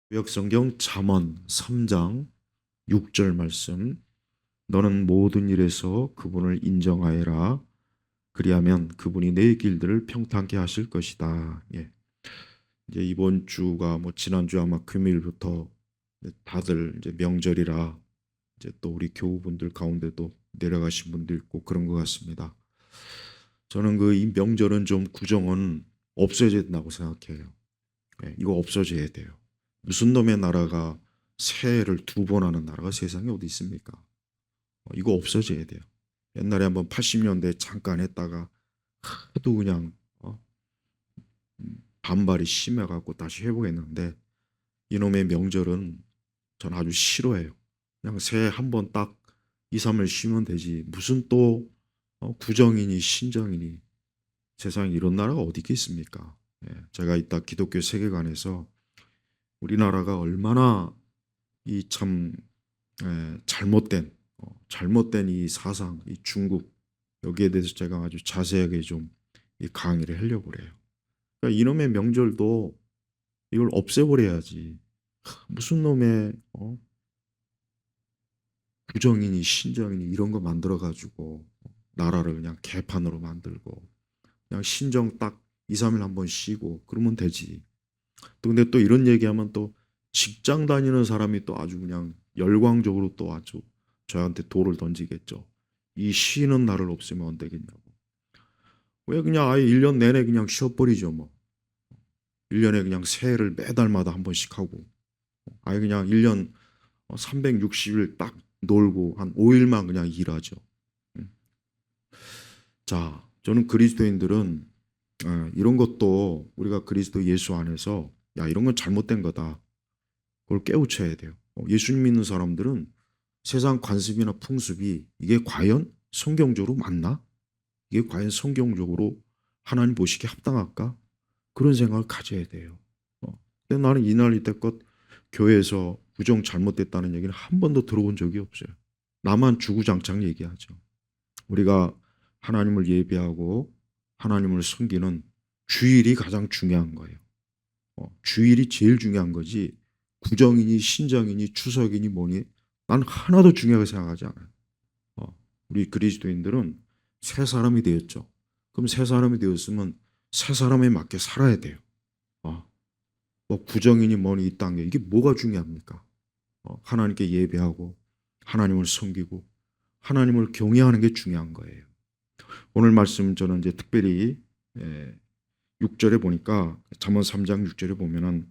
구약성경 잠언 3장 6절 말씀. 너는 모든 일에서 그분을 인정하여라. 그리하면 그분이 내 길들을 평탄케 하실 것이다. 예. 이제 이번 주가 지난주 아마 금요일부터 다들 이제 명절이라 이제 또 우리 교우분들 가운데도 내려가신 분도 있고 그런 것 같습니다. 저는 이 명절은 좀 구정은 없어져야 된다고 생각해요. 예, 이거 없어져야 돼요. 무슨 놈의 나라가 새해를 2번 하는 나라가 세상에 어디 있습니까? 이거 없어져야 돼요. 옛날에 한번 80년대 잠깐 했다가 하도 그냥 반발이 심해갖고 다시 회복했는데, 이놈의 명절은 전 아주 싫어해요. 그냥 새해 한 번 딱 2, 3일 쉬면 되지. 무슨 또 구정이니 신정이니, 세상에 이런 나라가 어디 있겠습니까? 예, 제가 이따 기독교 세계관에서 우리나라가 얼마나 이 참 잘못된 이 사상, 이 중국, 여기에 대해서 제가 아주 자세하게 좀 이 강의를 하려고 그래요. 그러니까 이놈의 명절도 이걸 없애버려야지. 무슨 놈의 부정이니 신정이니 이런 거 만들어 가지고 나라를 그냥 개판으로 만들고, 그냥 신정 딱 2, 3일 한번 쉬고 그러면 되지. 또 근데 또 이런 얘기하면 또 직장 다니는 사람이 또 아주 그냥 열광적으로 또 아주 저한테 돌을 던지겠죠. 이 쉬는 날을 없애면 안 되겠냐고. 왜 그냥 아예 1년 내내 그냥 쉬어버리죠 뭐. 1년에 그냥 새해를 매달마다 한 번씩 하고, 아예 그냥 1년 360일 딱 놀고 한 5일만 그냥 일하죠. 음. 자, 저는 그리스도인들은 이런 것도 우리가 그리스도 예수 안에서 야, 이런 건 잘못된 거다. 그걸 깨우쳐야 돼요. 예수님 믿는 사람들은 세상 관습이나 풍습이 이게 과연 성경적으로 맞나? 이게 과연 성경적으로 하나님 보시기에 합당할까? 그런 생각을 가져야 돼요. 근데 나는 이날 이때껏 교회에서 부정 잘못됐다는 얘기는 한 번도 들어본 적이 없어요. 나만 주구장창 얘기하죠. 우리가 하나님을 예배하고 하나님을 섬기는 주일이 가장 중요한 거예요. 주일이 제일 중요한 거지, 구정이니 신정이니 추석이니 뭐니 난 하나도 중요하게 생각하지 않아요. 우리 그리스도인들은 새 사람이 되었죠. 그럼 새 사람이 되었으면 새 사람에 맞게 살아야 돼요. 구정이니 뭐니 이 땅에 이게 뭐가 중요합니까? 하나님께 예배하고 하나님을 섬기고 하나님을 경외하는 게 중요한 거예요. 오늘 말씀 저는 이제 특별히 6절에 보니까, 잠언 3장 6절에 보면은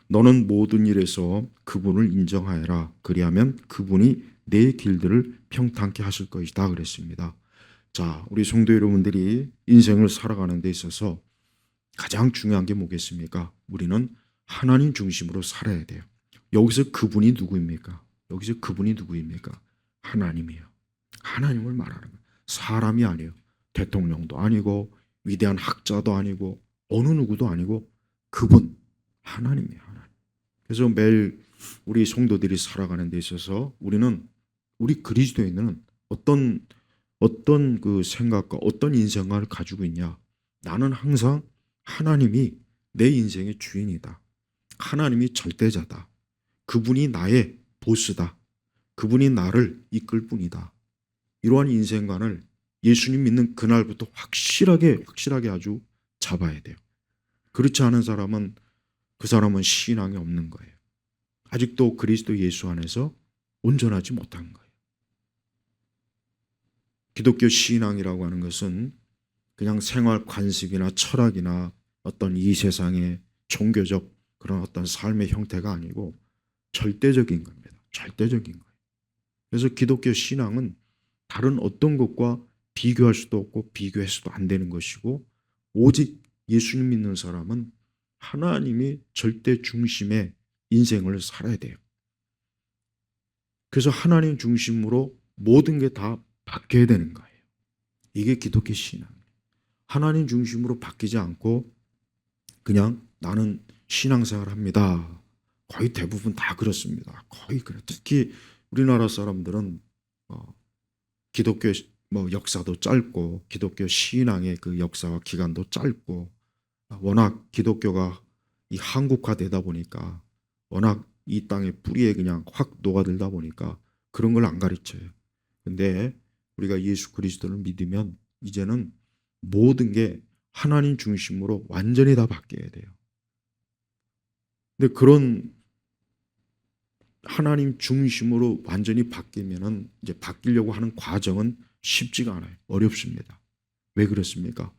너는 모든 일에서 그분을 인정하여라. 그리하면 그분이 내 길들을 평탄케 하실 것이다 그랬습니다. 자, 우리 성도 여러분들이 인생을 살아가는 데 있어서 가장 중요한 게 뭐겠습니까? 우리는 하나님 중심으로 살아야 돼요. 여기서 그분이 누구입니까? 여기서 그분이 누구입니까? 하나님이에요. 하나님을 말하는 거예요. 사람이 아니에요. 대통령도 아니고 위대한 학자도 아니고 어느 누구도 아니고 그분, 하나님이에요. 하나님. 그래서 매일 우리 성도들이 살아가는 데 있어서 우리 그리스도인은 어떤 그 생각과 어떤 인생을 가지고 있냐? 나는 항상 하나님이 내 인생의 주인이다. 하나님이 절대자다. 그분이 나의 보스다. 그분이 나를 이끌 뿐이다. 이러한 인생관을 예수님 믿는 그날부터 확실하게 아주 잡아야 돼요. 그렇지 않은 사람은 그 사람은 신앙이 없는 거예요. 아직도 그리스도 예수 안에서 온전하지 못한 거예요. 기독교 신앙이라고 하는 것은 그냥 생활 관습이나 철학이나 어떤 이 세상의 종교적 그런 어떤 삶의 형태가 아니고 절대적인 겁니다. 절대적인 거예요. 그래서 기독교 신앙은 다른 어떤 것과 비교할 수도 없고 비교해서도 안 되는 것이고, 오직 예수님 믿는 사람은 하나님이 절대 중심의 인생을 살아야 돼요. 그래서 하나님 중심으로 모든 게 다 바뀌어야 되는 거예요. 이게 기독교 신앙이에요. 하나님 중심으로 바뀌지 않고 그냥 나는 신앙생활 합니다. 거의 대부분 다 그렇습니다. 거의 그래. 특히 우리나라 사람들은 기독교 역사도 짧고 기독교 신앙의 그 역사와 기간도 짧고, 워낙 기독교가 이 한국화되다 보니까 워낙 이 땅의 뿌리에 그냥 확 녹아들다 보니까 그런 걸 안 가르쳐요. 근데 우리가 예수 그리스도를 믿으면 이제는 모든 게 하나님 중심으로 완전히 다 바뀌어야 돼요. 근데 그런 하나님 중심으로 완전히 바뀌면은 이제 바뀌려고 하는 과정은 쉽지가 않아요. 어렵습니다. 왜 그렇습니까?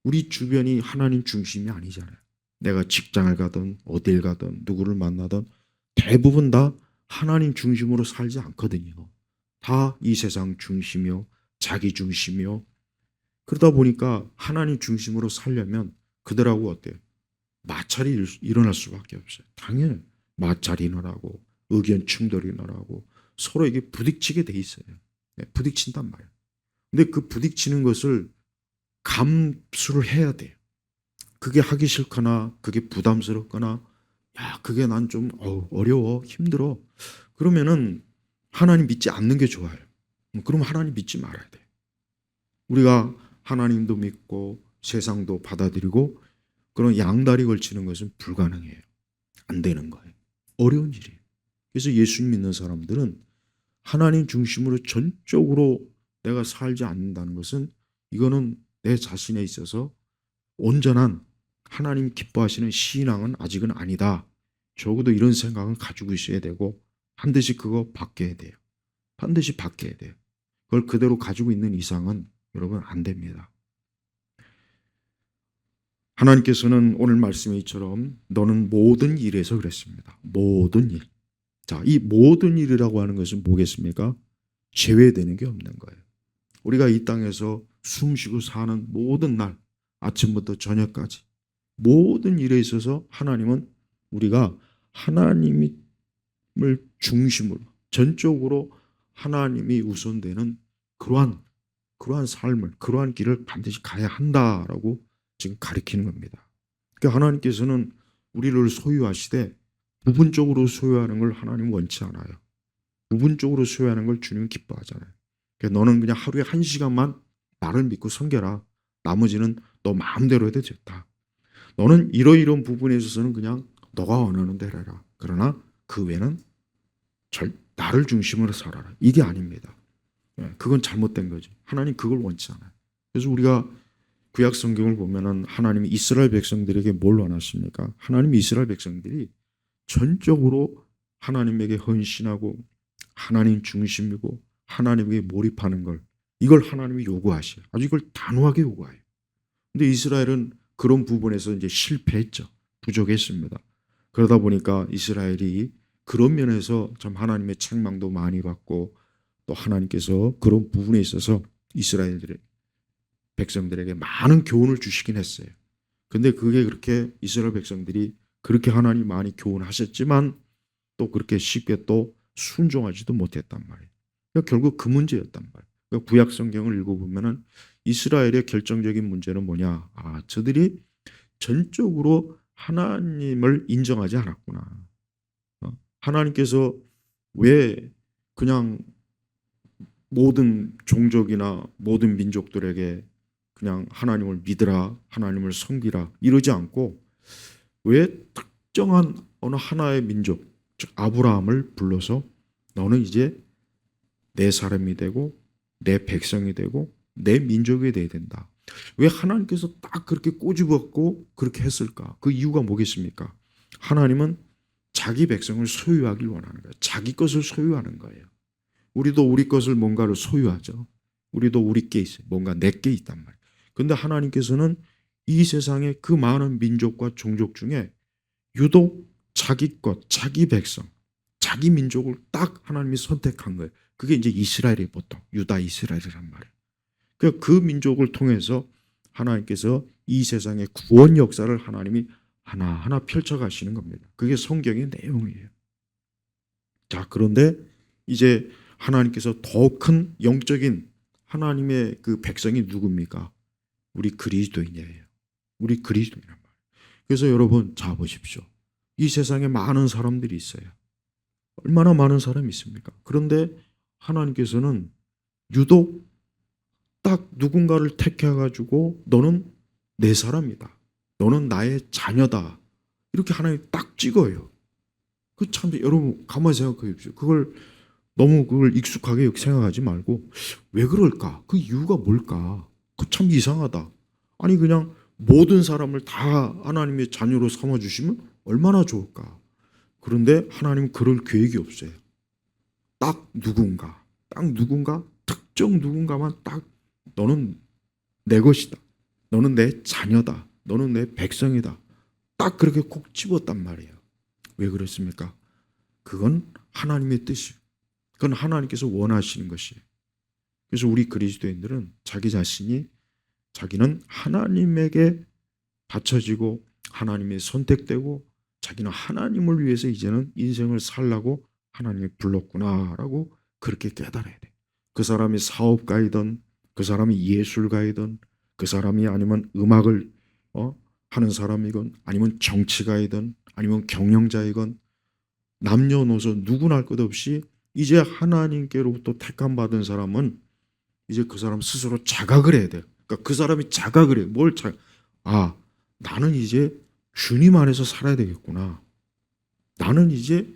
우리 주변이 하나님 중심이 아니잖아요. 내가 직장을 가든 어딜 가든 누구를 만나든 대부분 다 하나님 중심으로 살지 않거든요. 다 이 세상 중심이요, 자기 중심이요. 그러다 보니까 하나님 중심으로 살려면 그들하고 어때요? 마찰이 일어날 수밖에 없어요. 당연히 마찰이 일어나고 의견 충돌이 일어나고 서로에게 부딪히게 돼 있어요. 네, 부딪힌단 말이에요. 근데 그 부딪히는 것을 감수를 해야 돼요. 그게 하기 싫거나 그게 부담스럽거나 야 그게 난 좀 어려워 힘들어 그러면은 하나님 믿지 않는 게 좋아요. 그럼 하나님 믿지 말아야 돼요. 우리가 하나님도 믿고 세상도 받아들이고 그런 양다리 걸치는 것은 불가능해요. 안 되는 거예요. 어려운 일이에요. 그래서 예수 믿는 사람들은 하나님 중심으로 전적으로 내가 살지 않는다는 것은 이거는 내 자신에 있어서 온전한 하나님 기뻐하시는 신앙은 아직은 아니다. 적어도 이런 생각을 가지고 있어야 되고 반드시 그거 바뀌어야 돼요. 반드시 바뀌어야 돼요. 그걸 그대로 가지고 있는 이상은 여러분 안 됩니다. 하나님께서는 오늘 말씀에 이처럼 너는 모든 일에서 그랬습니다. 모든 일. 자, 이 모든 일이라고 하는 것은 뭐겠습니까? 제외되는 게 없는 거예요. 우리가 이 땅에서 숨쉬고 사는 모든 날, 아침부터 저녁까지 모든 일에 있어서 하나님은 우리가 하나님을 중심으로 전적으로 하나님이 우선되는 그러한 삶을 그러한 길을 반드시 가야 한다라고 지금 가리키는 겁니다. 그러니까 하나님께서는 우리를 소유하시되 부분적으로 소유하는 걸 하나님 원치 않아요. 부분적으로 소유하는 걸 주님은 기뻐하잖아요. 그러니까 너는 그냥 하루에 1시간만 나를 믿고 섬겨라. 나머지는 너 마음대로 해도 됐다. 너는 이러이러한 부분에 있어서는 그냥 너가 원하는 대로 해라. 그러나 그 외에는 나를 중심으로 살아라. 이게 아닙니다. 그건 잘못된 거죠. 하나님 그걸 원치 않아요. 그래서 우리가 구약 성경을 보면은 하나님이 이스라엘 백성들에게 뭘 원하십니까? 하나님이 이스라엘 백성들이 전적으로 하나님에게 헌신하고 하나님 중심이고 하나님에게 몰입하는 걸 이걸 하나님이 요구하셔요. 아주 이걸 단호하게 요구해요. 근데 이스라엘은 그런 부분에서 이제 실패했죠. 부족했습니다. 그러다 보니까 이스라엘이 그런 면에서 참 하나님의 책망도 많이 받고 또 하나님께서 그런 부분에 있어서 이스라엘들의 백성들에게 많은 교훈을 주시긴 했어요. 근데 그게 그렇게 이스라엘 백성들이 그렇게 하나님 많이 교훈하셨지만 또 그렇게 쉽게 또 순종하지도 못했단 말이에요. 그러니까 결국 그 문제였단 말이에요. 그러니까 구약 성경을 읽어보면은 이스라엘의 결정적인 문제는 뭐냐? 저들이 전적으로 하나님을 인정하지 않았구나. 하나님께서 왜 그냥 모든 종족이나 모든 민족들에게 그냥 하나님을 믿으라, 하나님을 섬기라 이러지 않고 왜 특정한 어느 하나의 민족, 즉 아브라함을 불러서 너는 이제 내 사람이 되고 내 백성이 되고 내 민족이 돼야 된다. 왜 하나님께서 딱 그렇게 꼬집었고 그렇게 했을까? 그 이유가 뭐겠습니까? 하나님은 자기 백성을 소유하길 원하는 거예요. 자기 것을 소유하는 거예요. 우리도 우리 것을 뭔가를 소유하죠. 우리도 우리 게 있어요. 뭔가 내 게 있단 말이에요. 그런데 하나님께서는 이 세상의 그 많은 민족과 종족 중에 유독 자기 것, 자기 백성, 자기 민족을 딱 하나님이 선택한 거예요. 그게 이제 이스라엘이 보통 유다 이스라엘이란 말이에요. 그 민족을 통해서 하나님께서 이 세상의 구원 역사를 하나님이 하나하나 펼쳐가시는 겁니다. 그게 성경의 내용이에요. 자, 그런데 이제 하나님께서 더 큰 영적인 하나님의 그 백성이 누굽니까? 우리 그리스도인이에요. 우리 그리스도인이란 말이에요. 그래서 여러분 자 보십시오. 이 세상에 많은 사람들이 있어요. 얼마나 많은 사람이 있습니까? 그런데 하나님께서는 유독 딱 누군가를 택해가지고 너는 내 사람이다. 너는 나의 자녀다. 이렇게 하나님이 딱 찍어요. 그 참 여러분 가만히 생각해 보십시오. 너무 그걸 익숙하게 생각하지 말고 왜 그럴까? 그 이유가 뭘까? 그 참 이상하다. 아니 그냥 모든 사람을 다 하나님의 자녀로 삼아 주시면 얼마나 좋을까? 그런데 하나님은 그럴 계획이 없어요. 딱 누군가, 특정 누군가만 딱 너는 내 것이다. 너는 내 자녀다. 너는 내 백성이다. 딱 그렇게 콕 집었단 말이에요. 왜 그렇습니까? 그건 하나님의 뜻이에요. 그건 하나님께서 원하시는 것이에요. 그래서 우리 그리스도인들은 자기는 하나님에게 바쳐지고 하나님의 선택되고 자기는 하나님을 위해서 이제는 인생을 살라고 하나님이 불렀구나라고 그렇게 깨달아야 돼. 그 사람이 사업가이든 그 사람이 예술가이든 그 사람이 아니면 음악을 하는 사람이건 아니면 정치가이든 아니면 경영자이건 남녀노소 누구나 할 것 없이 이제 하나님께로부터 택함받은 사람은 이제 그 사람 스스로 자각을 해야 돼요. 그러니까 그 사람이 자각을 해요. 나는 이제 주님 안에서 살아야 되겠구나. 나는 이제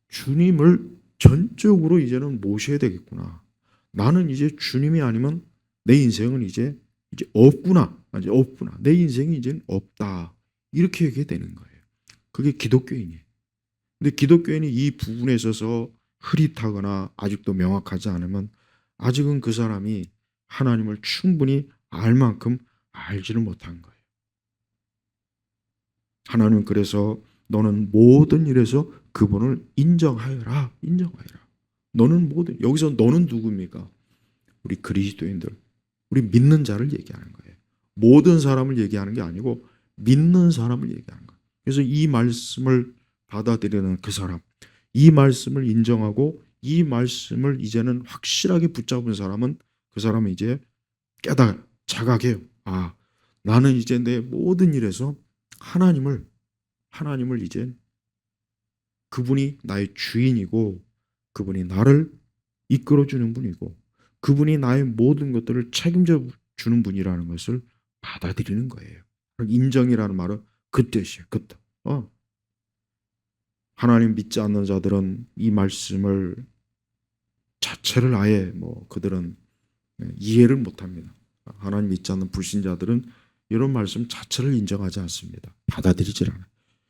주님을 전적으로 이제는 모셔야 되겠구나. 나는 이제 주님이 아니면 내 인생은 이제 없구나. 이제 없구나. 내 인생이 이제 없다. 이렇게 얘기해야 되는 거예요. 그게 기독교인이에요. 근데 기독교인이 이 부분에 있어서 흐릿하거나 아직도 명확하지 않으면 아직은 그 사람이 하나님을 충분히 알 만큼 알지를 못한 거예요. 하나님은 그래서 너는 모든 일에서 그분을 인정하여라. 여기서 너는 누굽니까? 우리 그리스도인들, 우리 믿는 자를 얘기하는 거예요. 모든 사람을 얘기하는 게 아니고 믿는 사람을 얘기하는 거예요. 그래서 이 말씀을 받아들이는 그 사람, 이 말씀을 인정하고 이 말씀을 이제는 확실하게 붙잡은 사람은 그 사람은 이제 자각해요. 나는 이제 내 모든 일에서 하나님을 이제 그분이 나의 주인이고 그분이 나를 이끌어주는 분이고 그분이 나의 모든 것들을 책임져 주는 분이라는 것을 받아들이는 거예요. 인정이라는 말은 그 뜻이에요. 그 뜻. 하나님 믿지 않는 자들은 이 말씀을 자체를 아예 그들은 이해를 못합니다. 하나님 믿지 않는 불신자들은 이런 말씀 자체를 인정하지 않습니다. 받아들이질 않아요.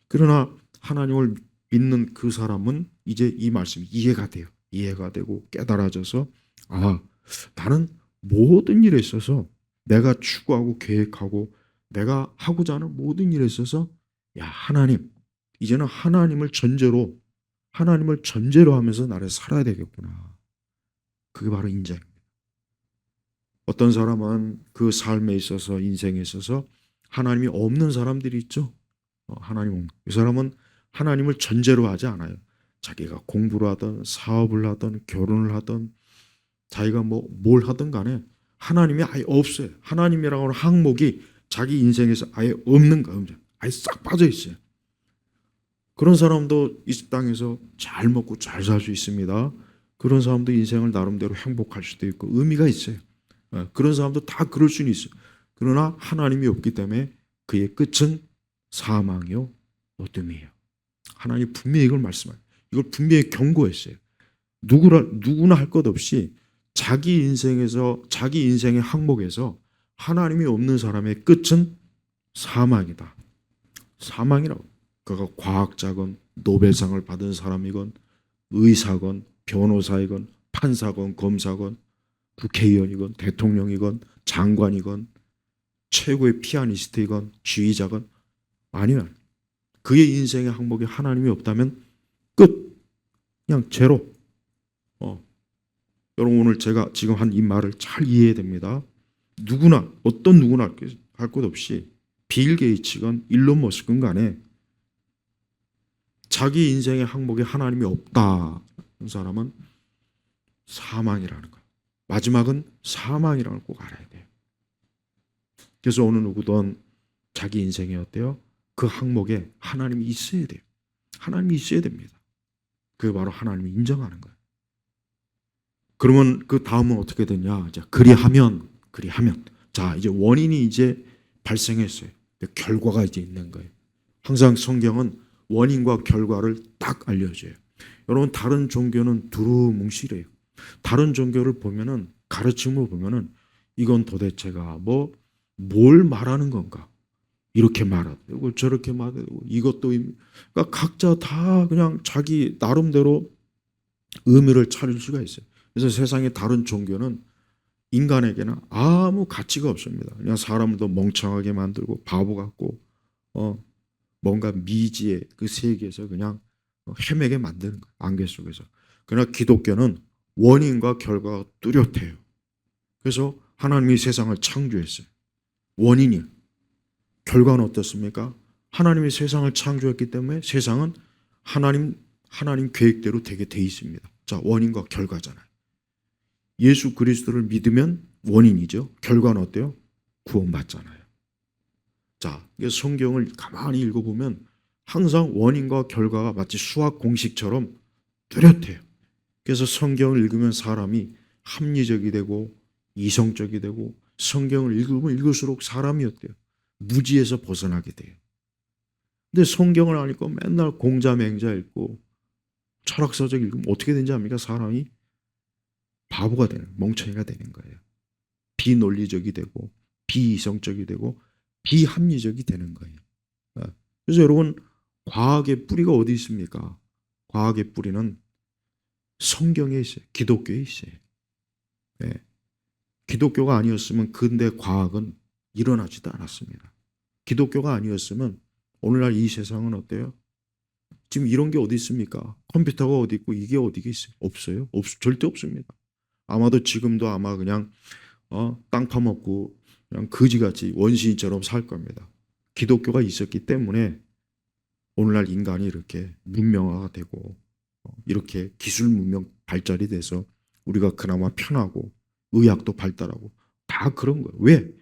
그러나 하나님을 믿는 그 사람은 이제 이 말씀이 이해가 돼요. 이해가 되고 깨달아져서 나는 모든 일에 있어서 내가 추구하고 계획하고 내가 하고자 하는 모든 일에 있어서 하나님, 이제는 하나님을 전제로 하면서 나를 살아야 되겠구나. 그게 바로 인정입니다. 어떤 사람은 그 삶에 있어서 인생에 있어서 하나님이 없는 사람들이 있죠. 이 사람은 하나님을 전제로 하지 않아요. 자기가 공부를 하든 사업을 하든 결혼을 하든 자기가 뭘 하든 간에 하나님이 아예 없어요. 하나님이라고 하는 항목이 자기 인생에서 아예 없는 거예요. 아예 싹 빠져 있어요. 그런 사람도 이 땅에서 잘 먹고 잘 살 수 있습니다. 그런 사람도 인생을 나름대로 행복할 수도 있고 의미가 있어요. 그런 사람도 다 그럴 수는 있어요. 그러나 하나님이 없기 때문에 그의 끝은 사망이요 어둠이에요. 하나님이 분명히 이걸 말씀해요. 이걸 분명히 경고했어요. 누구나 할 것 없이 자기 인생의 항목에서 하나님이 없는 사람의 끝은 사망이다. 사망이라고. 그가 과학자건 노벨상을 받은 사람이건 의사건 변호사이건 판사건 검사건 국회의원이건 대통령이건 장관이건 최고의 피아니스트이건 지휘자건 아니면 그의 인생의 항목에 하나님이 없다면 끝. 그냥 제로. 여러분 오늘 제가 지금 한 이 말을 잘 이해해야 됩니다. 어떤 누구나 할 것 없이 빌 게이츠건 일론 머스크건 간에 자기 인생의 항목에 하나님이 없다는 사람은 사망이라는 거예요. 마지막은 사망이라는 걸 꼭 알아야 돼요. 그래서 어느 누구든 자기 인생에 어때요? 그 항목에 하나님이 있어야 돼요. 하나님이 있어야 됩니다. 그게 바로 하나님이 인정하는 거예요. 그러면 그 다음은 어떻게 되냐? 그리하면 자 이제 원인이 이제 발생했어요. 결과가 이제 있는 거예요. 항상 성경은 원인과 결과를 딱 알려줘요. 여러분 다른 종교는 두루뭉실해요. 다른 종교를 보면은 가르침을 보면은 이건 도대체가 뭘 말하는 건가? 이렇게 말하고 저렇게 말하고 이것도 그러니까 각자 다 그냥 자기 나름대로 의미를 차릴 수가 있어요. 그래서 세상의 다른 종교는 인간에게는 아무 가치가 없습니다. 그냥 사람을 더 멍청하게 만들고 바보 같고 뭔가 미지의 그 세계에서 그냥 헤매게 만드는 거예요. 안개 속에서. 그러나 기독교는 원인과 결과가 뚜렷해요. 그래서 하나님이 세상을 창조했어요. 원인이. 결과는 어떻습니까? 하나님이 세상을 창조했기 때문에 세상은 하나님 계획대로 되게 돼 있습니다. 자, 원인과 결과잖아요. 예수 그리스도를 믿으면 원인이죠. 결과는 어때요? 구원받잖아요. 자, 성경을 가만히 읽어보면 항상 원인과 결과가 마치 수학 공식처럼 뚜렷해요. 그래서 성경을 읽으면 사람이 합리적이 되고 이성적이 되고 성경을 읽으면 읽을수록 사람이 어때요? 무지에서 벗어나게 돼요. 근데 성경을 안 읽고 맨날 공자맹자 읽고 철학서적 읽으면 어떻게 되는지 압니까? 사람이 바보가 되는, 멍청이가 되는 거예요. 비논리적이 되고 비이성적이 되고 비합리적이 되는 거예요. 그래서 여러분 과학의 뿌리가 어디 있습니까? 과학의 뿌리는 성경에 있어요. 기독교에 있어요. 네. 기독교가 아니었으면 근대 과학은 일어나지도 않았습니다. 기독교가 아니었으면 오늘날 이 세상은 어때요? 지금 이런 게 어디 있습니까? 컴퓨터가 어디 있고 이게 어디 있어요? 없어요. 절대 없습니다. 아마도 지금도 아마 그냥 땅 파먹고 그냥 거지같이 원시인처럼 살 겁니다. 기독교가 있었기 때문에 오늘날 인간이 이렇게 문명화가 되고 이렇게 기술 문명 발달이 돼서 우리가 그나마 편하고 의학도 발달하고 다 그런 거예요. 왜?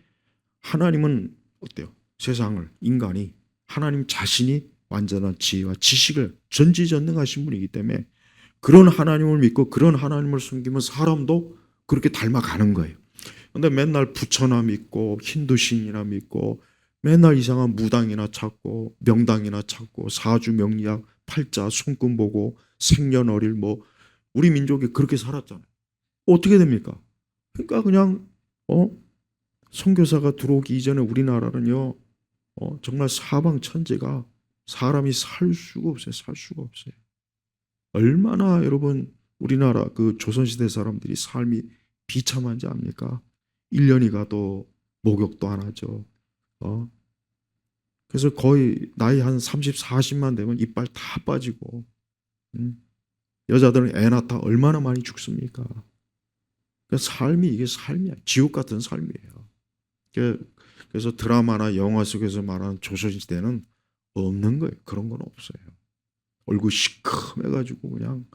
하나님은 어때요? 세상을 인간이 하나님 자신이 완전한 지혜와 지식을 전지전능하신 분이기 때문에 그런 하나님을 믿고 그런 하나님을 숨기면 사람도 그렇게 닮아가는 거예요. 근데 맨날 부처나 믿고 힌두신이나 믿고 맨날 이상한 무당이나 찾고 명당이나 찾고 사주 명리학 팔자 손금 보고 생년월일 우리 민족이 그렇게 살았잖아요. 어떻게 됩니까? 그러니까 그냥 선교사가 들어오기 이전에 우리나라는요 정말 사방천지가 사람이 살 수가 없어요. 살 수가 없어요. 얼마나 여러분 우리나라 그 조선시대 사람들이 삶이 비참한지 압니까? 1년이 가도 목욕도 안 하죠. 그래서 거의 나이 한 30, 40만 되면 이빨 다 빠지고 여자들은 애 낳다 얼마나 많이 죽습니까? 삶이 이게 삶이야. 지옥 같은 삶이에요. 그래서 드라마나 영화 속에서 말하는 조선시대는 없는 거예요. 그런 건 없어요. 얼굴 시커매가지고 그냥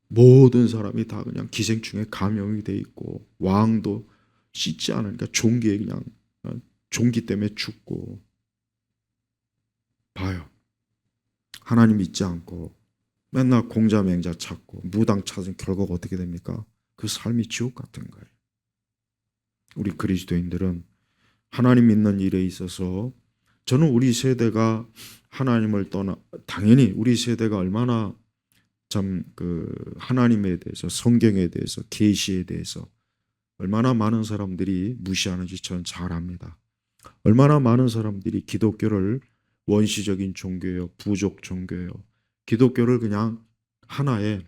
모든 사람이 다 그냥 기생충에 감염이 돼 있고 왕도 씻지 않으니까 종기에 그냥 종기 때문에 죽고 봐요. 하나님 믿지 않고 맨날 공자맹자 찾고 무당 찾은 결과가 어떻게 됩니까? 그 삶이 지옥 같은 거예요. 우리 그리스도인들은 하나님 믿는 일에 있어서 저는 우리 세대가 하나님을 당연히 우리 세대가 얼마나 참 그 하나님에 대해서 성경에 대해서 계시에 대해서 얼마나 많은 사람들이 무시하는지 저는 잘 압니다. 얼마나 많은 사람들이 기독교를 원시적인 종교예요, 부족 종교예요. 기독교를 그냥 하나의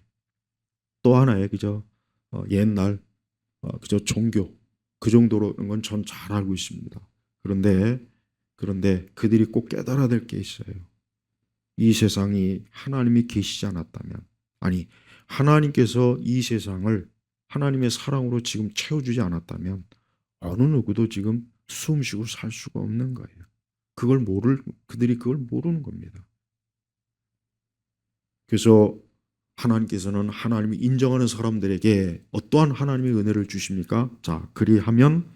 또 하나의 그저 옛날 그저 종교 그 정도로는 건 전 잘 알고 있습니다. 그런데 그들이 꼭 깨달아야 될 게 있어요. 이 세상이 하나님이 계시지 않았다면, 아니 하나님께서 이 세상을 하나님의 사랑으로 지금 채워주지 않았다면 어느 누구도 지금 숨 쉬고 살 수가 없는 거예요. 그들이 그걸 모르는 겁니다. 그래서 하나님께서는 하나님이 인정하는 사람들에게 어떠한 하나님의 은혜를 주십니까? 자, 그리하면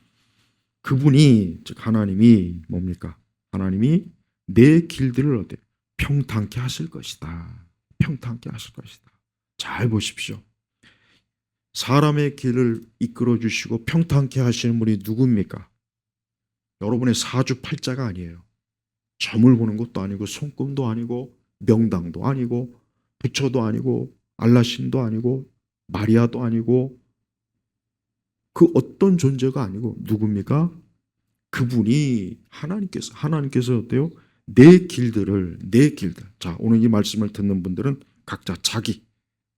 그분이 즉 하나님이 뭡니까? 하나님이 내 길들을 어때? 평탄케 하실 것이다. 평탄케 하실 것이다. 잘 보십시오. 사람의 길을 이끌어 주시고 평탄케 하시는 분이 누굽니까? 여러분의 사주팔자가 아니에요. 점을 보는 것도 아니고 손금도 아니고 명당도 아니고 부처도 아니고 알라신도 아니고 마리아도 아니고 그 어떤 존재가 아니고 누굽니까? 그분이 하나님께서 어때요? 내 길들. 자, 오늘 이 말씀을 듣는 분들은 각자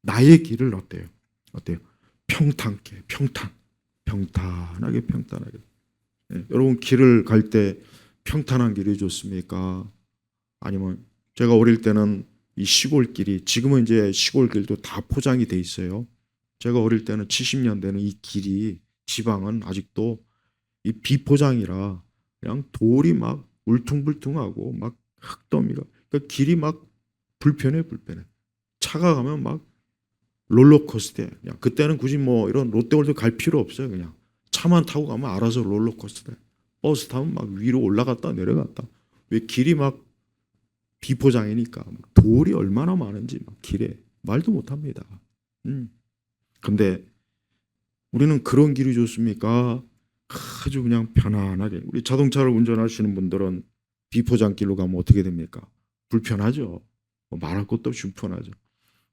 나의 길을 어때요? 평탄하게. 여러분 길을 갈 때 평탄한 길이 좋습니까? 아니면 제가 어릴 때는 이 시골길이, 지금은 이제 시골길도 다 포장이 돼 있어요. 제가 어릴 때는 70년대는 이 길이, 지방은 아직도 이 비포장이라 그냥 돌이 막 울퉁불퉁하고 막 흙더미가, 그러니까 길이 막 불편해. 차가 가면 막 롤러코스터. 그냥 그때는 굳이 뭐 이런 롯데월드 갈 필요 없어요. 그냥 차만 타고 가면 알아서 롤러코스터. 버스 타면 막 위로 올라갔다 내려갔다. 왜 길이 막 비포장이니까 돌이 얼마나 많은지 막 길에 말도 못합니다. 근데 우리는 그런 길이 좋습니까? 아주 그냥 편안하게. 우리 자동차를 운전하시는 분들은 비포장길로 가면 어떻게 됩니까? 불편하죠. 뭐 말할 것도 없이 불편하죠.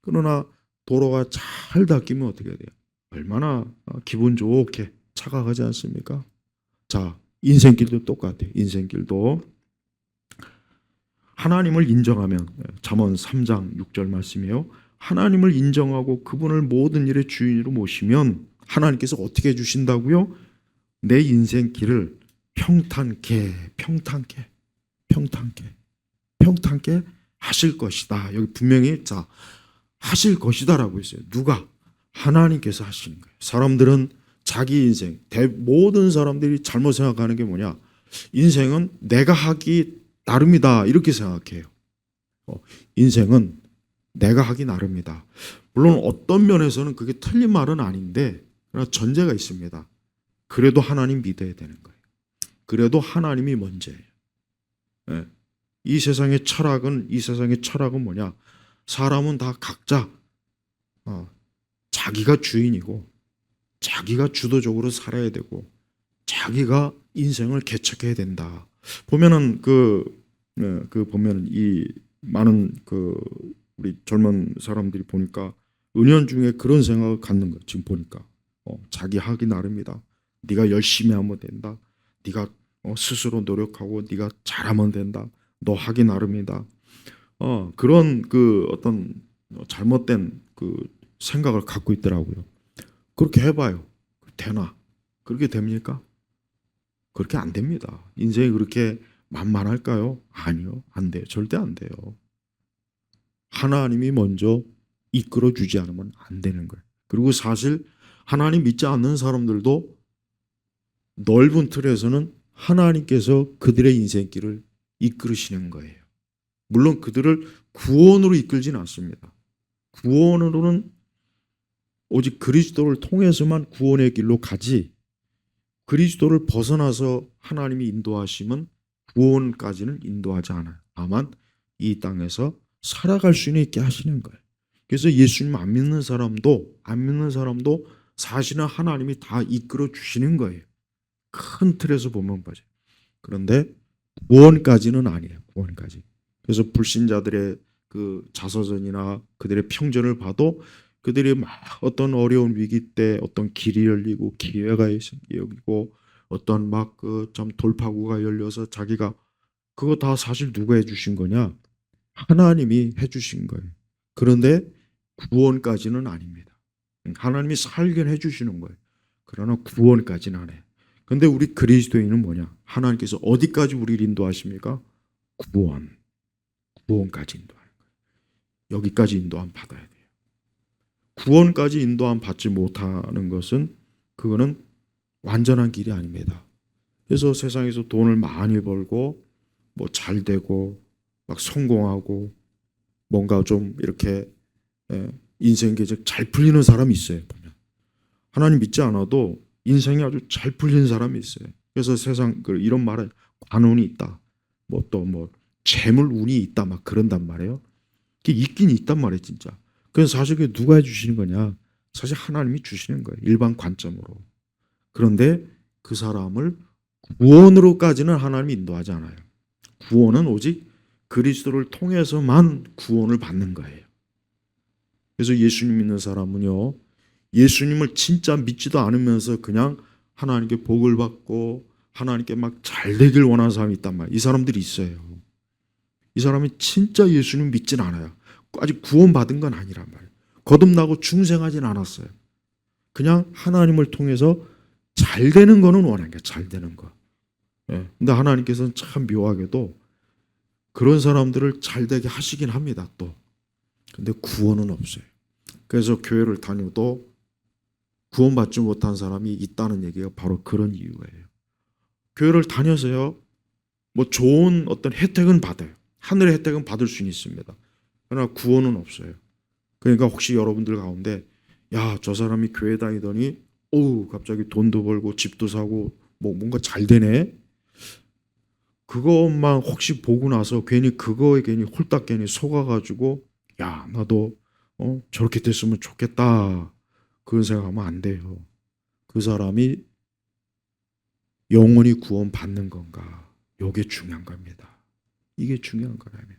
그러나 도로가 잘 닦이면 어떻게 돼요? 얼마나 기분 좋게 차가 가지 않습니까? 자, 인생길도 똑같아요. 인생길도 하나님을 인정하면, 잠언 3장 6절 말씀이에요. 하나님을 인정하고 그분을 모든 일의 주인으로 모시면 하나님께서 어떻게 해주신다고요? 내 인생 길을 평탄케 하실 것이다. 여기 분명히 자, 하실 것이다라고 했어요. 누가? 하나님께서 하시는 거예요. 사람들은 자기 인생, 모든 사람들이 잘못 생각하는 게 뭐냐? 인생은 내가 하기 나름이다 이렇게 생각해요. 인생은 내가 하기 나름이다. 물론 어떤 면에서는 그게 틀린 말은 아닌데, 그러나 전제가 있습니다. 그래도 하나님 믿어야 되는 거예요. 그래도 하나님이 먼저예요. 네. 이 세상의 철학은 뭐냐? 사람은 다 각자 자기가 주인이고 자기가 주도적으로 살아야 되고 자기가 인생을 개척해야 된다. 보면은 보면은 이 많은 우리 젊은 사람들이 보니까 은연중에 그런 생각을 갖는 거예요. 지금 보니까 자기 하기 나름이다. 네가 열심히 하면 된다. 네가 스스로 노력하고 네가 잘하면 된다. 너 하기 나름이다. 그런 어떤 잘못된 생각을 갖고 있더라고요. 그렇게 해봐요. 되나? 그렇게 됩니까? 그렇게 안 됩니다. 인생이 그렇게 만만할까요? 아니요. 안 돼요. 절대 안 돼요. 하나님이 먼저 이끌어주지 않으면 안 되는 거예요. 그리고 사실 하나님 믿지 않는 사람들도 넓은 틀에서는 하나님께서 그들의 인생길을 이끌으시는 거예요. 물론 그들을 구원으로 이끌지는 않습니다. 구원으로는 오직 그리스도를 통해서만 구원의 길로 가지, 그리스도를 벗어나서 하나님이 인도하시면 구원까지는 인도하지 않아요. 다만 이 땅에서 살아갈 수 있게 하시는 거예요. 그래서 예수님 안 믿는 사람도 사실은 하나님이 다 이끌어 주시는 거예요. 큰 틀에서 보면 맞아요. 그런데 구원까지는 아니에요. 구원까지. 그래서 불신자들의 그 자서전이나 그들의 평전을 봐도 그들이 막 어떤 어려운 위기 때 어떤 길이 열리고 기회가 열리고 어떤 막 참 돌파구가 열려서 자기가, 그거 다 사실 누가 해주신 거냐? 하나님이 해주신 거예요. 그런데 구원까지는 아닙니다. 하나님이 살게 해주시는 거예요. 그러나 구원까지는 안 해요. 그런데 우리 그리스도인은 뭐냐? 하나님께서 어디까지 우리를 인도하십니까? 구원까지 인도하는 거예요. 여기까지 인도함 받아야 돼요. 구원까지 인도함 받지 못하는 것은 그거는 완전한 길이 아닙니다. 그래서 세상에서 돈을 많이 벌고 뭐 잘 되고 막 성공하고 뭔가 좀 이렇게 인생 계획 잘 풀리는 사람이 있어요. 보면 하나님 믿지 않아도 인생이 아주 잘 풀리는 사람이 있어요. 그래서 세상 이런 말은 관운이 있다, 뭐 또 뭐 재물 운이 있다 막 그런단 말이에요. 그게 있긴 있단 말이에요, 진짜. 그래서 사실 그게 누가 해주시는 거냐? 사실 하나님이 주시는 거예요, 일반 관점으로. 그런데 그 사람을 구원으로까지는 하나님이 인도하지 않아요. 구원은 오직 그리스도를 통해서만 구원을 받는 거예요. 그래서 예수님 믿는 사람은요, 예수님을 진짜 믿지도 않으면서 그냥 하나님께 복을 받고 하나님께 막 잘 되길 원하는 사람이 있단 말이에요. 이 사람들이 있어요. 이 사람이 진짜 예수님 믿진 않아요. 아직 구원받은 건 아니란 말이에요. 거듭나고 중생하진 않았어요. 그냥 하나님을 통해서 잘 되는 거는 원하는 거예요. 잘 되는 거. 예. 근데 하나님께서는 참 묘하게도 그런 사람들을 잘 되게 하시긴 합니다. 또. 근데 구원은 없어요. 그래서 교회를 다녀도 구원받지 못한 사람이 있다는 얘기가 바로 그런 이유예요. 교회를 다녀서요, 뭐 좋은 어떤 혜택은 받아요. 하늘의 혜택은 받을 수는 있습니다. 그러나 구원은 없어요. 그러니까 혹시 여러분들 가운데, 야, 저 사람이 교회 다니더니, 갑자기 돈도 벌고 집도 사고, 뭐 뭔가 잘 되네? 그것만 혹시 보고 나서 괜히 그거에 괜히 홀딱 괜히 속아가지고, 야, 나도 저렇게 됐으면 좋겠다. 그런 생각하면 안 돼요. 그 사람이 영원히 구원받는 건가? 이게 중요한 겁니다. 이게 중요한 거라면.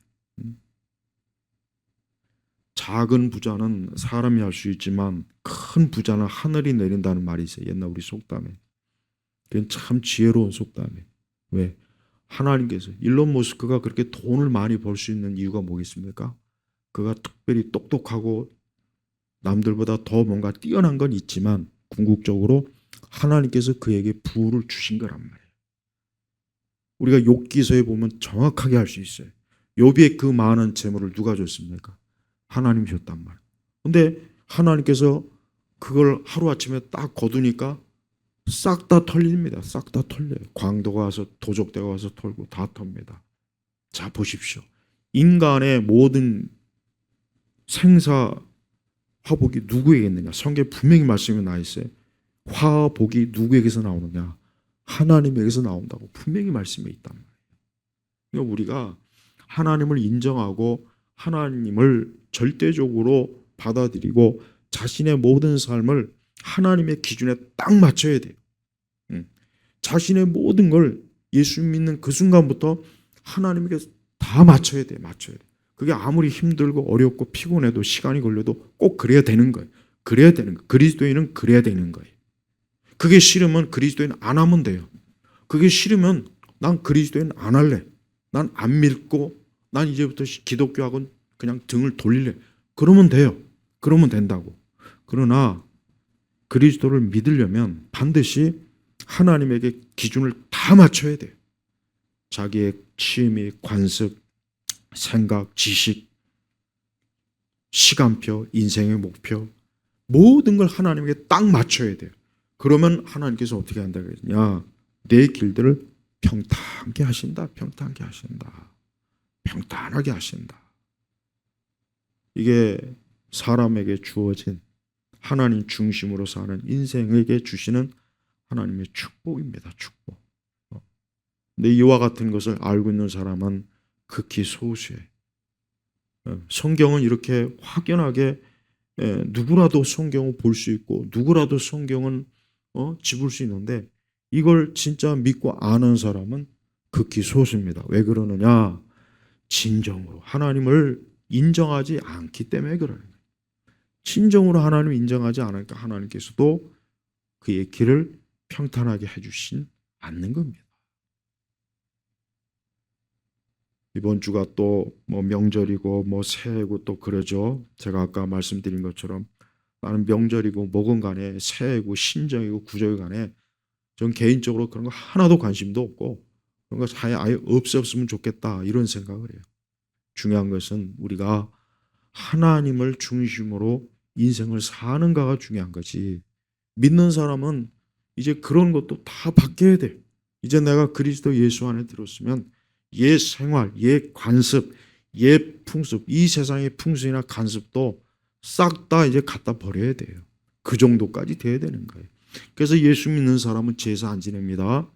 작은 부자는 사람이 할 수 있지만 큰 부자는 하늘이 내린다는 말이 있어요. 옛날 우리 속담에. 그건 참 지혜로운 속담이에요. 왜? 하나님께서 일론 머스크가 그렇게 돈을 많이 벌 수 있는 이유가 뭐겠습니까? 그가 특별히 똑똑하고 남들보다 더 뭔가 뛰어난 건 있지만 궁극적으로 하나님께서 그에게 부를 주신 거란 말이에요. 우리가 욥기서에 보면 정확하게 알 수 있어요. 욥의 그 많은 재물을 누가 줬습니까? 하나님이 줬단 말이에요. 근데 하나님께서 그걸 하루아침에 딱 거두니까 싹 다 털립니다. 싹 다 털려요. 광도가 와서 도적대가 와서 털고 다 텁니다. 자, 보십시오. 인간의 모든 생사 화복이 누구에게 있느냐? 성경에 분명히 말씀이 나 있어요. 화복이 누구에게서 나오느냐? 하나님에게서 나온다고 분명히 말씀이 있단 말이에요. 그러니까 우리가 하나님을 인정하고 하나님을 절대적으로 받아들이고 자신의 모든 삶을 하나님의 기준에 딱 맞춰야 돼요. 자신의 모든 걸 예수 믿는 그 순간부터 하나님에게 다 맞춰야 돼요. 맞춰야 돼요. 그게 아무리 힘들고 어렵고 피곤해도 시간이 걸려도 꼭 그래야 되는 거예요. 그래야 되는 거예요. 그리스도인은 그래야 되는 거예요. 그게 싫으면 그리스도인 안 하면 돼요. 그게 싫으면 난 그리스도인 안 할래. 난 안 믿고 난 이제부터 기독교학은 그냥 등을 돌릴래. 그러면 돼요. 그러면 된다고. 그러나 그리스도를 믿으려면 반드시 하나님에게 기준을 다 맞춰야 돼요. 자기의 취미, 관습, 생각, 지식, 시간표, 인생의 목표 모든 걸 하나님에게 딱 맞춰야 돼요. 그러면 하나님께서 어떻게 한다고 했냐? 내 길들을 평탄하게 하신다. 평탄하게 하신다. 평탄하게 하신다. 이게 사람에게 주어진 하나님 중심으로 사는 인생에게 주시는 하나님의 축복입니다. 축복. 근데 이와 같은 것을 알고 있는 사람은 극히 소수예요. 성경은 이렇게 확연하게 누구라도 성경을 볼 수 있고 누구라도 성경은 집을 수 있는데 이걸 진짜 믿고 아는 사람은 극히 소수입니다. 왜 그러느냐? 진정으로 하나님을 인정하지 않기 때문에 그러는 거예요. 진정으로 하나님을 인정하지 않으니까 하나님께서도 그의 길을 평탄하게 해주신 않는 겁니다. 이번 주가 또 뭐 명절이고 뭐 새해고 또 그러죠. 제가 아까 말씀드린 것처럼 나는 명절이고 뭐건 간에 새해고 신정이고 구정이 간에 전 개인적으로 그런 거 하나도 관심도 없고 그런 거 아예 없었으면 좋겠다 이런 생각을 해요. 중요한 것은 우리가 하나님을 중심으로 인생을 사는가가 중요한 거지. 믿는 사람은 이제 그런 것도 다 바뀌어야 돼. 이제 내가 그리스도 예수 안에 들었으면 옛 생활, 옛 관습, 옛 풍습, 이 세상의 풍습이나 관습도 싹 다 이제 갖다 버려야 돼요. 그 정도까지 돼야 되는 거예요. 그래서 예수 믿는 사람은 제사 안 지냅니다.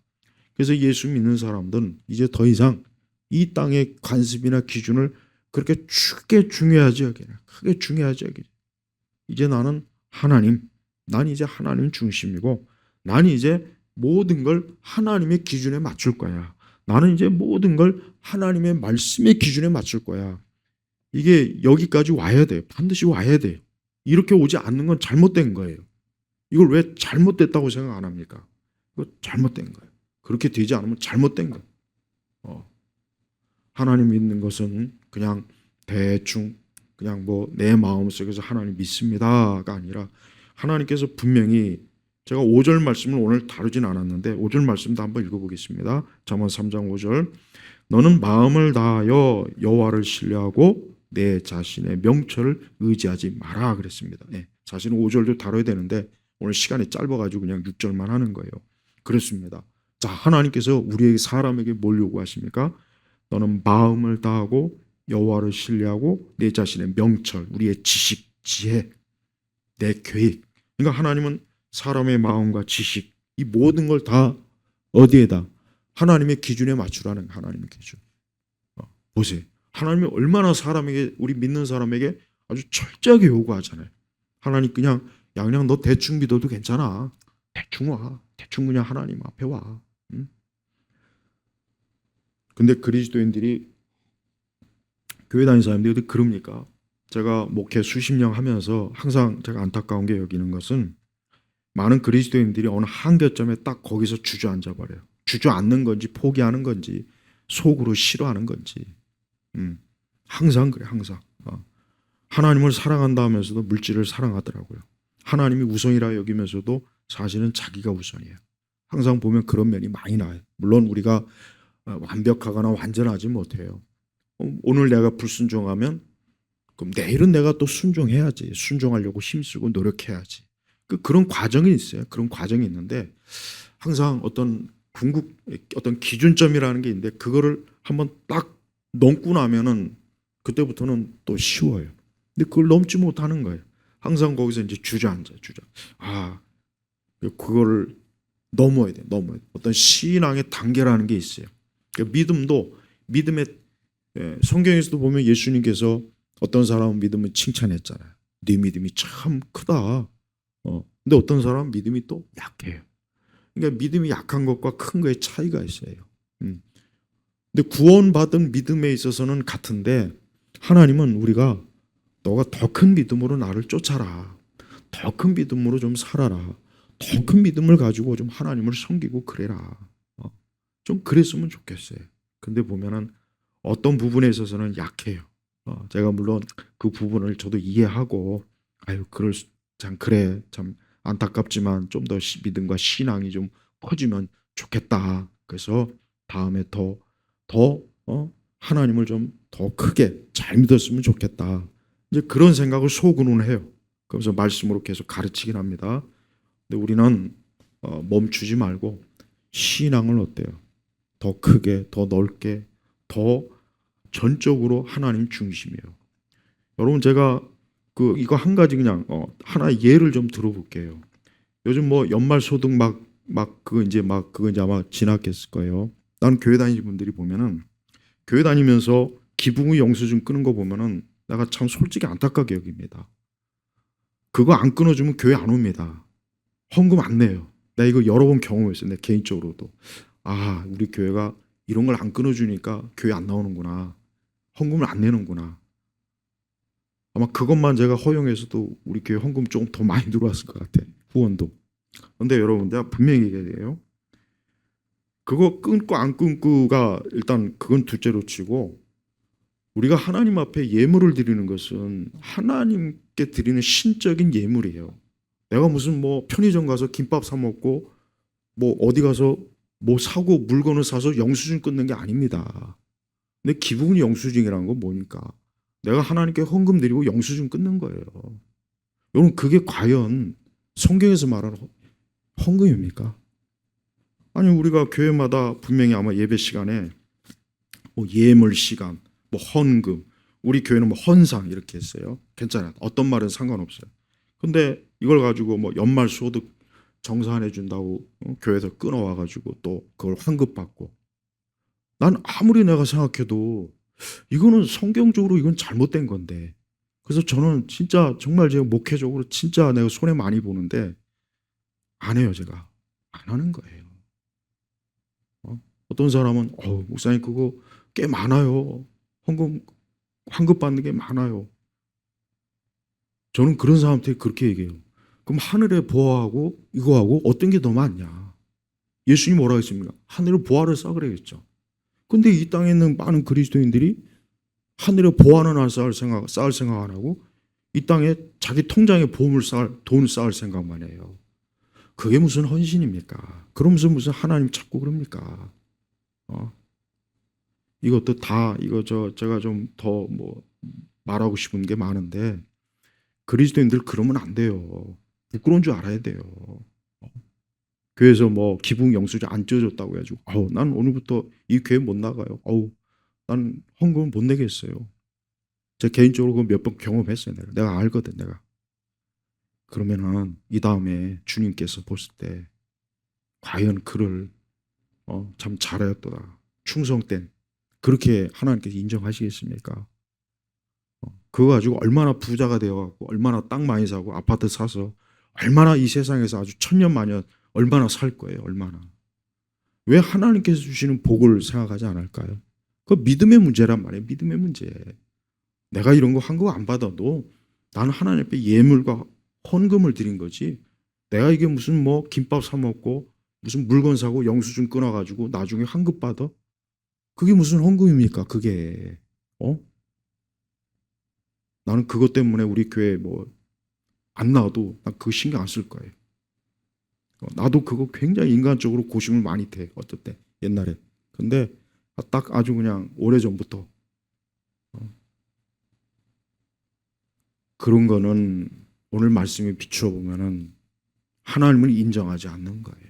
그래서 예수 믿는 사람들은 이제 더 이상 이 땅의 관습이나 기준을 그렇게 크게 중요하지 여기냐. 크게 중요하지 여기냐. 이제 나는 난 이제 하나님 중심이고 난 이제 모든 걸 하나님의 기준에 맞출 거야. 나는 이제 모든 걸 하나님의 말씀의 기준에 맞출 거야. 이게 여기까지 와야 돼. 반드시 와야 돼. 이렇게 오지 않는 건 잘못된 거예요. 이걸 왜 잘못됐다고 생각 안 합니까? 이거 잘못된 거예요. 그렇게 되지 않으면 잘못된 거예요. 하나님 믿는 것은 그냥 대충 그냥 뭐 내 마음속에서 하나님 믿습니다가 아니라 하나님께서 분명히 제가 5절 말씀을 오늘 다루진 않았는데 5절 말씀도 한번 읽어보겠습니다. 잠언 3장 5절 너는 마음을 다하여 여호와를 신뢰하고 내 자신의 명철을 의지하지 마라 그랬습니다. 사실은 5절도 다뤄야 되는데 오늘 시간이 짧아가지고 그냥 6절만 하는 거예요. 그렇습니다. 자, 하나님께서 우리에게 사람에게 뭘 요구하십니까? 너는 마음을 다하고 여호와를 신뢰하고 내 자신의 명철, 우리의 지식, 지혜, 내 계획. 그러니까 하나님은 사람의 마음과 지식 이 모든 걸 다 어디에다? 하나님의 기준에 맞추라는 하나님의 기준. 보세요. 하나님이 얼마나 사람에게 우리 믿는 사람에게 아주 철저하게 요구하잖아요. 하나님 그냥 너 대충 믿어도 괜찮아. 대충 와. 대충 그냥 하나님 앞에 와. 근데 그리스도인들이 교회 다니는 사람들이 그럽니까? 제가 목회 수십 년 하면서 항상 제가 안타까운 게 여기는 것은 많은 그리스도인들이 어느 한계점에 딱 거기서 주저앉아 버려요. 주저앉는 건지 포기하는 건지 속으로 싫어하는 건지 항상 그래 항상 하나님을 사랑한다 하면서도 물질을 사랑하더라고요. 하나님이 우선이라 여기면서도 사실은 자기가 우선이에요. 항상 보면 그런 면이 많이 나요. 물론 우리가 완벽하거나 완전하지 못해요. 오늘 내가 불순종하면 그럼 내일은 내가 또 순종해야지. 순종하려고 힘쓰고 노력해야지. 그런 과정이 있어요. 그런 과정이 있는데 항상 어떤 기준점이라는 게 있는데 그거를 한번 딱 넘고 나면은 그때부터는 또 쉬워요. 근데 그걸 넘지 못하는 거예요. 항상 거기서 이제 주저앉아. 그거를 넘어야 돼. 어떤 신앙의 단계라는 게 있어요. 그러니까 믿음의 성경에서도 보면 예수님께서 어떤 사람은 믿음을 칭찬했잖아요. 네 믿음이 참 크다. 근데 어떤 사람은 믿음이 또 약해요. 그러니까 믿음이 약한 것과 큰 거의 차이가 있어요. 근데 구원받은 믿음에 있어서는 같은데 하나님은 우리가 너가 더 큰 믿음으로 나를 쫓아라. 더 큰 믿음으로 좀 살아라. 더 큰 믿음을 가지고 좀 하나님을 섬기고 그래라. 좀 그랬으면 좋겠어요. 근데 보면은 어떤 부분에 있어서는 약해요. 제가 물론 그 부분을 저도 이해하고 참 그래 참 안타깝지만 좀 더 믿음과 신앙이 좀 커지면 좋겠다. 그래서 다음에 더 하나님을 좀 더 크게 잘 믿었으면 좋겠다. 이제 그런 생각을 속으로는 해요. 그래서 말씀으로 계속 가르치긴 합니다. 근데 우리는 멈추지 말고 신앙을 어때요? 더 크게, 더 넓게, 더 전적으로 하나님 중심이에요. 여러분 제가 이거 한 가지 그냥 하나의 예를 좀 들어볼게요. 요즘 뭐 연말 소득 그거 이제 아마 지났겠을 거예요. 나는 교회 다니는 분들이 보면은 교회 다니면서 기부금 영수증 끄는 거 보면은 내가 참 솔직히 안타깝게 여깁니다. 그거 안 끊어주면 교회 안 옵니다. 헌금 안 내요. 내가 이거 여러 번 경험했어요. 내 개인적으로도. 우리 교회가 이런 걸 안 끊어주니까 교회 안 나오는구나. 헌금을 안 내는구나. 아마 그것만 제가 허용해서도 우리 교회 헌금 조금 더 많이 들어왔을 것 같아. 후원도. 그런데 여러분 내가 분명히 얘기해요. 그거 끊고 안 끊고가 일단 그건 둘째로 치고 우리가 하나님 앞에 예물을 드리는 것은 하나님께 드리는 신적인 예물이에요. 내가 무슨 뭐 편의점 가서 김밥 사 먹고 뭐 어디 가서 뭐 사고 물건을 사서 영수증 끊는 게 아닙니다. 근데 기부금 영수증이라는 건 뭐니까? 내가 하나님께 헌금 드리고 영수증 끊는 거예요. 여러분 그게 과연 성경에서 말하는 헌금입니까? 아니 우리가 교회마다 분명히 아마 예배 시간에 뭐 예물 시간, 뭐 헌금, 우리 교회는 뭐 헌상 이렇게 했어요. 괜찮아요. 어떤 말은 상관없어요. 근데 이걸 가지고 뭐 연말 소득 정산해 준다고 교회에서 끊어와 가지고 또 그걸 환급받고 난 아무리 내가 생각해도 이거는 성경적으로 이건 잘못된 건데 그래서 저는 진짜 정말 제가 목회적으로 진짜 내가 손해 많이 보는데 안 해요. 제가 안 하는 거예요. 어떤 사람은 목사님 그거 꽤 많아요. 환급 받는 게 많아요. 저는 그런 사람한테 그렇게 얘기해요. 그럼 하늘의 보화하고 이거하고 어떤 게 더 많냐? 예수님 뭐라 했습니까? 하늘의 보화를 쌓으래겠죠. 근데 이 땅에 있는 많은 그리스도인들이 하늘의 보화는 쌓을 생각 안 하고 이 땅에 자기 통장에 돈을 쌓을 생각만 해요. 그게 무슨 헌신입니까? 그러면서 무슨 하나님 찾고 그럽니까? 이것도 다 제가 좀 더 말하고 싶은 게 많은데 그리스도인들 그러면 안 돼요. 부끄러운 줄 알아야 돼요. 교회에서 기부 영수증 안 쪄줬다고 해가지고 난 오늘부터 이 교회 못 나가요. 난 헌금을 못 내겠어요. 제가 개인적으로 몇 번 경험했어요. 내가 알거든. 내가. 그러면은 이 다음에 주님께서 보실 때 과연 그를 참 잘하였도다. 충성된 그렇게 하나님께서 인정하시겠습니까? 그거 가지고 얼마나 부자가 되어갖고 얼마나 땅 많이 사고 아파트 사서 얼마나 이 세상에서 아주 천년만년 얼마나 살 거예요. 얼마나. 왜 하나님께서 주시는 복을 생각하지 않을까요? 그 믿음의 문제란 말이에요. 믿음의 문제. 내가 이런 거 한 거 안 받아도 나는 하나님 앞에 예물과 헌금을 드린 거지. 내가 이게 무슨 김밥 사 먹고 무슨 물건 사고 영수증 끊어가지고 나중에 환급 받아? 그게 무슨 헌금입니까? 그게. 나는 그것 때문에 우리 교회 안 나와도 난 그거 신경 안 쓸 거예요. 나도 그거 굉장히 인간적으로 고심을 많이 돼. 어떨 때 옛날에. 근데 딱 아주 그냥 오래전부터 그런 거는 오늘 말씀에 비추어 보면은 하나님을 인정하지 않는 거예요.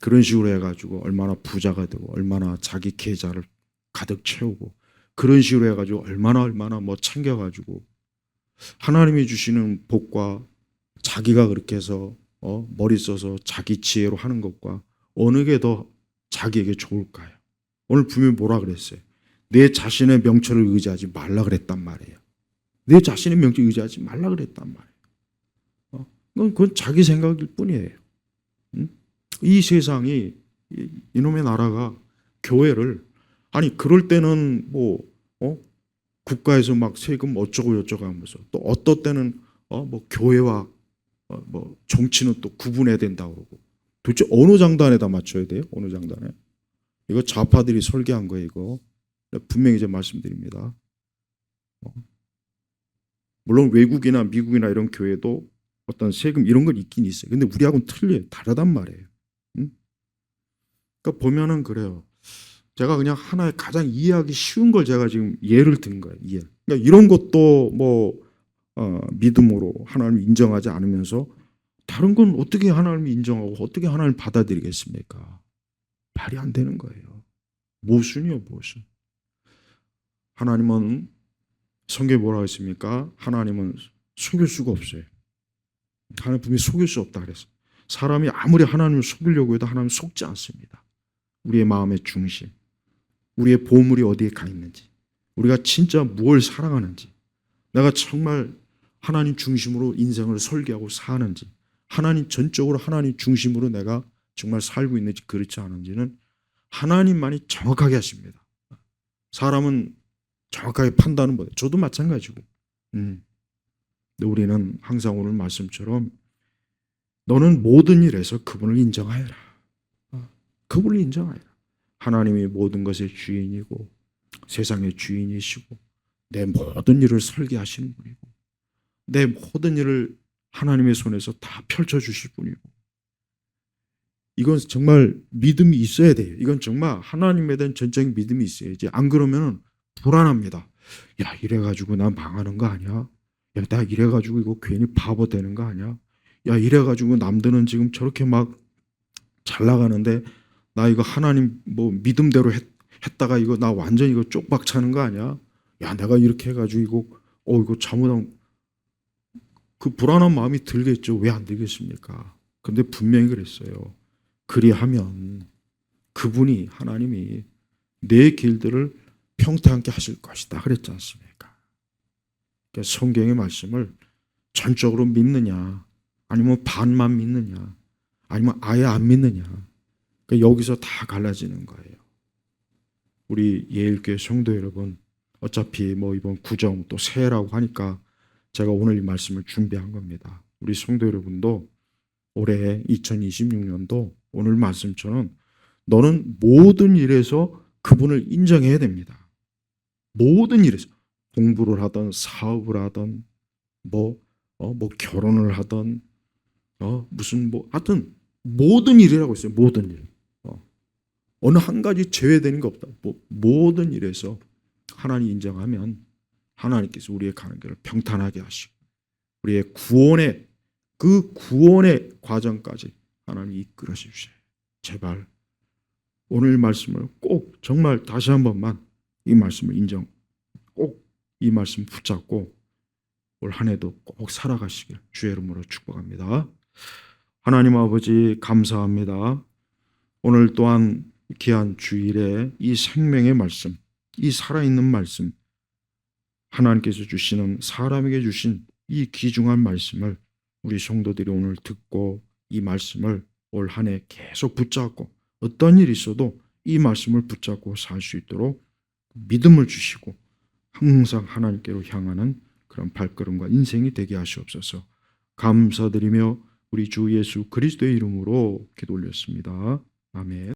그런 식으로 해가지고 얼마나 부자가 되고 얼마나 자기 계좌를 가득 채우고 그런 식으로 해가지고 얼마나 챙겨가지고 하나님이 주시는 복과 자기가 그렇게 해서 머리 써서 자기 지혜로 하는 것과 어느 게 더 자기에게 좋을까요? 오늘 분명히 뭐라 그랬어요? 내 자신의 명철을 의지하지 말라 그랬단 말이에요. 내 자신의 명철을 의지하지 말라 그랬단 말이에요. 그건 자기 생각일 뿐이에요. 이 세상이 이놈의 나라가 교회를 그럴 때는 국가에서 막 세금 어쩌고 저쩌고 하면서 또 어떤 때는 교회와 정치는 또 구분해야 된다고 그러고 도대체 어느 장단에다 맞춰야 돼요? 어느 장단에? 이거 좌파들이 설계한 거예요. 이거 분명히 이제 말씀드립니다. 물론 외국이나 미국이나 이런 교회도 어떤 세금 이런 건 있긴 있어요. 근데 우리하고는 틀려요. 다르단 말이에요. 그러니까 보면은 그래요. 제가 그냥 하나의 가장 이해하기 쉬운 걸 제가 지금 예를 든 거예요. 그러니까 이런 것도 믿음으로 하나님을 인정하지 않으면서 다른 건 어떻게 하나님을 인정하고 어떻게 하나님을 받아들이겠습니까? 말이 안 되는 거예요. 모순이요, 모순. 하나님은 성경에 뭐라고 했습니까? 하나님은 속일 수가 없어요. 하나님 분명히 속일 수 없다 그랬어요. 사람이 아무리 하나님을 속이려고 해도 하나님은 속지 않습니다. 우리의 마음의 중심, 우리의 보물이 어디에 가 있는지, 우리가 진짜 무엇을 사랑하는지, 내가 정말 하나님 중심으로 인생을 설계하고 사는지, 하나님 전적으로 하나님 중심으로 내가 정말 살고 있는지 그렇지 않은지는 하나님만이 정확하게 하십니다. 사람은 정확하게 판단은 못해요. 저도 마찬가지고. 근데 우리는 항상 오늘 말씀처럼 너는 모든 일에서 그분을 인정하여라. 그분을 인정하여라. 하나님이 모든 것의 주인이고 세상의 주인이시고 내 모든 일을 설계하시는 분이고 내 모든 일을 하나님의 손에서 다 펼쳐주실 분이고 이건 정말 믿음이 있어야 돼요. 이건 정말 하나님에 대한 전적인 믿음이 있어야지. 안 그러면 불안합니다. 야, 이래가지고 나 망하는 거 아니야? 야, 나 이래가지고 이거 괜히 바보 되는 거 아니야? 야, 이래가지고 남들은 지금 저렇게 막 잘 나가는데 나 이거 하나님 믿음대로 했다가 이거 나 완전 이거 쪽박 차는 거 아니야? 야, 내가 이렇게 해가지고 이거 잘못한 그 불안한 마음이 들겠죠. 왜 안 들겠습니까? 근데 분명히 그랬어요. 그리하면 그분이 하나님이 내 길들을 평탄하게 하실 것이다 그랬지 않습니까? 그러니까 성경의 말씀을 전적으로 믿느냐 아니면 반만 믿느냐 아니면 아예 안 믿느냐 그러니까 여기서 다 갈라지는 거예요. 우리 예일교회 성도 여러분, 어차피 뭐 이번 구정 또 새해라고 하니까 제가 오늘 이 말씀을 준비한 겁니다. 우리 성도 여러분도 올해 2026년도 오늘 말씀처럼 너는 모든 일에서 그분을 인정해야 됩니다. 모든 일에서 공부를 하든 사업을 하든 뭐 결혼을 하든 무슨 뭐 하여튼 모든 일이라고 있어요. 모든 일. 어느 한 가지 제외되는 게 없다. 모든 일에서 하나님 인정하면 하나님께서 우리의 가는 길을 평탄하게 하시고 우리의 구원의 그 구원의 과정까지 하나님이 이끌어 주셔요. 제발 오늘 말씀을 꼭 정말 다시 한 번만 이 말씀을 꼭 이 말씀 붙잡고 올 한 해도 꼭 살아가시길 주의 이름으로 축복합니다. 하나님 아버지 감사합니다. 오늘 또한 귀한 주일에 이 생명의 말씀, 이 살아있는 말씀, 하나님께서 주시는 사람에게 주신 이 귀중한 말씀을 우리 성도들이 오늘 듣고 이 말씀을 올 한 해 계속 붙잡고 어떤 일이 있어도 이 말씀을 붙잡고 살 수 있도록 믿음을 주시고 항상 하나님께로 향하는 그런 발걸음과 인생이 되게 하시옵소서. 감사드리며 우리 주 예수 그리스도의 이름으로 기도 올렸습니다. 아멘.